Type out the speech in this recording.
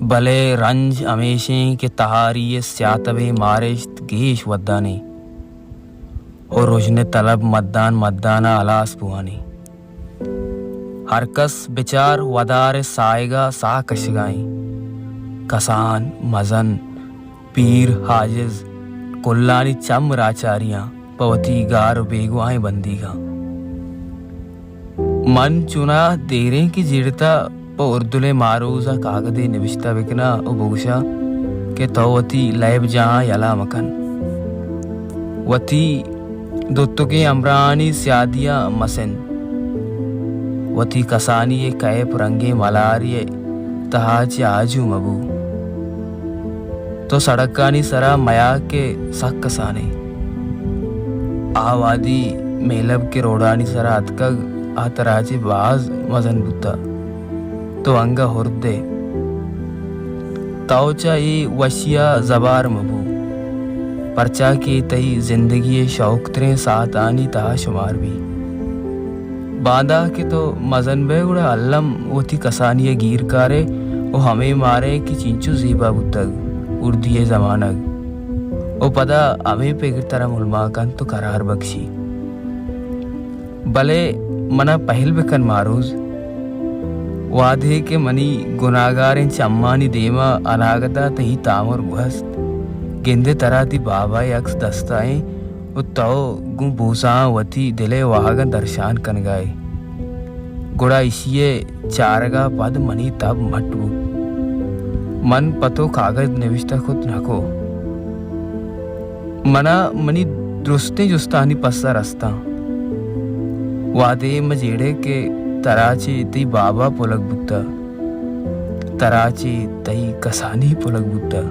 भले रंज हमेशें के तहारी स्यातवे मारेश्त गेश वद्दाने और रोजने तलब मद्दान मद्दाना अलास बुआने हरकस बिचार वदार साएगा सा कशगाई कसान मजन पीर हाजिज कुल्लानी चम राचारियां पवती गार बेगुआएं बंदीगा मन चुना देरे की जिड़ता प उर्दुले मारूजा कागदे निविश्ता बिकना उबुगशा के तवती लैब जहाँ यला मकन वती दुत्तुके अमरानी स्यादिया मसन वती कसानी ये कैप रंगे मलारिये तहाच आजू मबू तो सड़कानी सरा मया के सक कसाने आवादी मेलब के रोडानी सरा अतकग आतराचे बाज मजन बुता तो अंगा हुर्दे ताउचा ये वशिया जबार मबू परचा के तई जिंदगी शौक तरे साथ आनी ता शुमार भी बांदा के तो मजन बेगुड़ा अल्लम ओती कसानिया गिर कारे ओ हमें मारे की चिंचू जीबा बुतग उर्दिये जमानग ओ पदा हमें पे तरह मुलमाकन तो करार बख्शी भले मना पहल बेकन मारूज वादे के मनी गुनागारें चम्मानी देमा अनागता तही तामर गुहस्त गेंदे तराती बाबा यक्स दस्ताएं उत्ताओ गु भूसा वती दिले वाहगन दर्शान कन गाए गुड़ा इसिये चारगा पद मनी तब मटू मन पतो कागज निविष्टा खुद नको मना मनी दुरुस्ते जुस्तानी पस्सा रस्ता वादे मजेड़े के तराचे तई बाबा पुलक बुत्ता तराचे तई कसानी पुलक बुत्ता